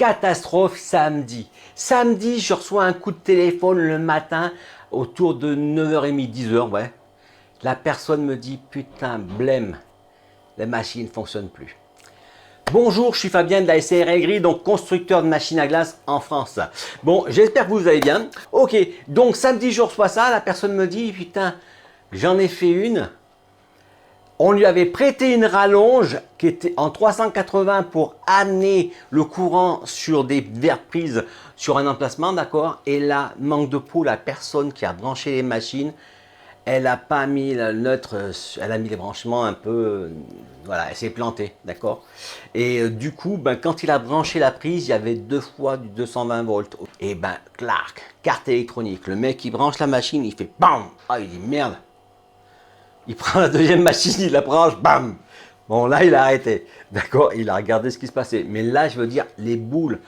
catastrophe samedi. Samedi, je reçois un coup de téléphone le matin autour de 9h30, 10h, ouais. La personne me dit, putain, blême, la machine ne fonctionne plus. Bonjour, je suis Fabien de la SARL Gris, donc constructeur de machines à glace en France. Bon, j'espère que vous allez bien. Ok, donc samedi, je reçois ça, la personne me dit, putain, j'en ai fait une. On lui avait prêté une rallonge qui était en 380 pour amener le courant sur des verres prises sur un emplacement, d'accord? Et là, manque de peau, la personne qui a branché les machines, elle n'a pas mis le neutre, elle a mis les branchements un peu, voilà, elle s'est plantée, d'accord? Et du coup, ben, quand il a branché la prise, il y avait 2 fois du 220 volts. Et ben, clac, carte électronique. Le mec, il branche la machine, il fait BAM! Ah, il dit merde! Il prend la deuxième machine, il la branche, bam. Bon, là, il a arrêté. D'accord? Il a regardé ce qui se passait. Mais là, je veux dire, les boules.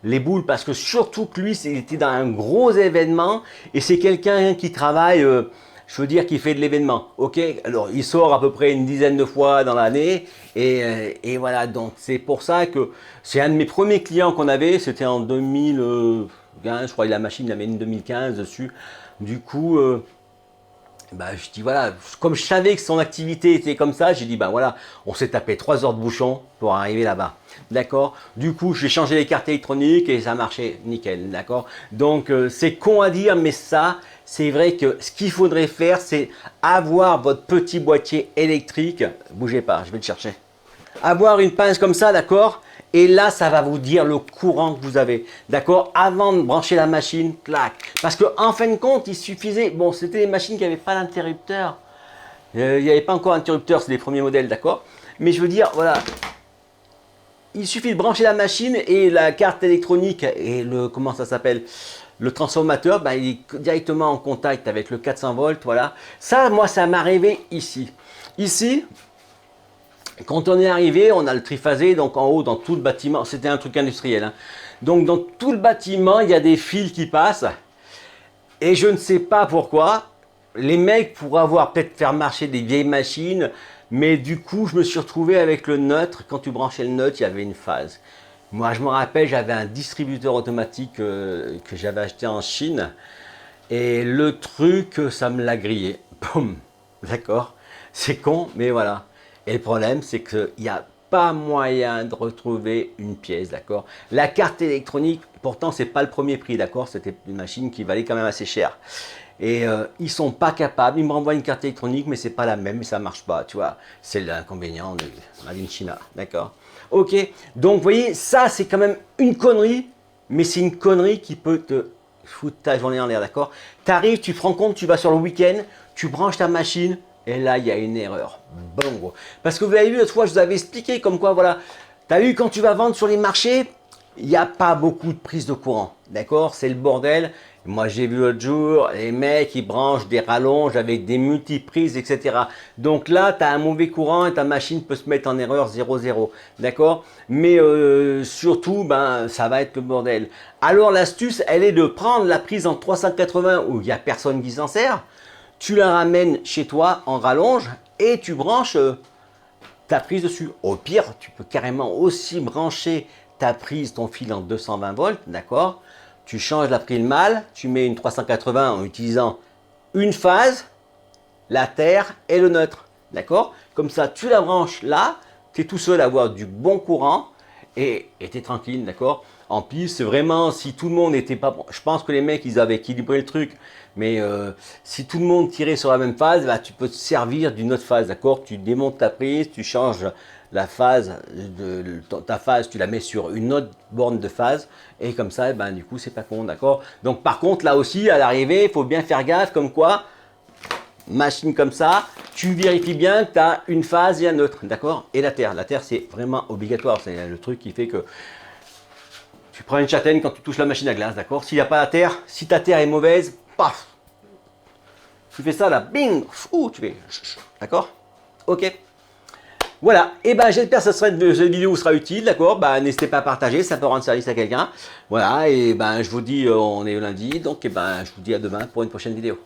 Les boules, parce que surtout que lui, il était dans un gros événement. Et c'est quelqu'un qui travaille, je veux dire, qui fait de l'événement. Ok? Alors, il sort à peu près une dizaine de fois dans l'année. Et voilà, donc c'est pour ça que c'est un de mes premiers clients qu'on avait. C'était en 2015, je crois que la machine, il avait une 2015 dessus. Du coup... bah, je dis voilà, comme je savais que son activité était comme ça, j'ai dit ben voilà, on s'est tapé 3 heures de bouchon pour arriver là-bas. D'accord? Du coup, j'ai changé les cartes électroniques et ça marchait nickel. D'accord? Donc, c'est con à dire, mais ça, c'est vrai que ce qu'il faudrait faire, c'est avoir votre petit boîtier électrique. Bougez pas, je vais le chercher. Avoir une pince comme ça, d'accord? Et là, ça va vous dire le courant que vous avez, d'accord? Avant de brancher la machine, clac. Parce qu'en fin de compte, il suffisait, bon, c'était des machines qui n'avaient pas d'interrupteur. Il n'y avait pas encore d'interrupteur, c'est les premiers modèles, d'accord? Mais je veux dire, voilà, il suffit de brancher la machine et la carte électronique et le, comment ça s'appelle? Le transformateur, bah, il est directement en contact avec le 400 volts, voilà. Ça, moi, ça m'est arrivé ici. Ici, quand on est arrivé, on a le triphasé, donc en haut, dans tout le bâtiment, c'était un truc industriel, hein. Donc dans tout le bâtiment, il y a des fils qui passent, et je ne sais pas pourquoi, les mecs pourraient avoir peut-être faire marcher des vieilles machines, mais du coup, je me suis retrouvé avec le neutre. Quand tu branchais le neutre, il y avait une phase. Moi, je me rappelle, j'avais un distributeur automatique que j'avais acheté en Chine, et le truc, ça me l'a grillé. Boum, d'accord? C'est con, mais voilà. Et le problème, c'est qu'il n'y a pas moyen de retrouver une pièce, d'accord? La carte électronique, pourtant, c'est pas le premier prix, d'accord? C'était une machine qui valait quand même assez cher. Et ils sont pas capables, ils me renvoient une carte électronique, mais c'est pas la même, ça marche pas, tu vois? C'est l'inconvénient de la Made in China, d'accord? Ok, donc vous voyez, ça, c'est quand même une connerie, mais c'est une connerie qui peut te foutre ta journée en l'air, d'accord? Tu arrives, tu te rends compte, tu vas sur le week-end, tu branches ta machine, et là, il y a une erreur. Bon, gros. Parce que vous avez vu, l'autre fois, je vous avais expliqué comme quoi, voilà, tu as vu, quand tu vas vendre sur les marchés, il n'y a pas beaucoup de prise de courant. D'accord? C'est le bordel. Moi, j'ai vu l'autre jour, les mecs, ils branchent des rallonges avec des multiprises, etc. Donc là, tu as un mauvais courant et ta machine peut se mettre en erreur 0,0. D'accord? Mais surtout, ben, ça va être le bordel. Alors, l'astuce, elle est de prendre la prise en 380 où il n'y a personne qui s'en sert. Tu la ramènes chez toi en rallonge et tu branches ta prise dessus. Au pire, tu peux carrément aussi brancher ta prise, ton fil en 220 volts, d'accord? Tu changes la prise mâle, tu mets une 380 en utilisant une phase, la terre et le neutre, d'accord? Comme ça, tu la branches là, tu es tout seul à avoir du bon courant et tu es tranquille, d'accord? En plus, c'est vraiment, si tout le monde n'était pas... Je pense que les mecs, ils avaient équilibré le truc, mais si tout le monde tirait sur la même phase, bah, tu peux te servir d'une autre phase, d'accord? Tu démontes ta prise, tu changes la phase, ta phase, tu la mets sur une autre borne de phase, et comme ça, ben, du coup, c'est pas con, d'accord? Donc, par contre, là aussi, à l'arrivée, il faut bien faire gaffe, comme quoi, machine comme ça, tu vérifies bien que tu as une phase et un autre, d'accord? Et la terre, c'est vraiment obligatoire, c'est le truc qui fait que tu prends une châtaigne quand tu touches la machine à glace, d'accord? S'il n'y a pas la terre, si ta terre est mauvaise, paf! Tu fais ça là, bing! Fou, tu fais, d'accord? Ok. Voilà, et ben j'espère que cette vidéo vous sera utile, d'accord? Ben n'hésitez pas à partager, ça peut rendre service à quelqu'un. Voilà, et ben je vous dis, on est lundi, donc et ben je vous dis à demain pour une prochaine vidéo.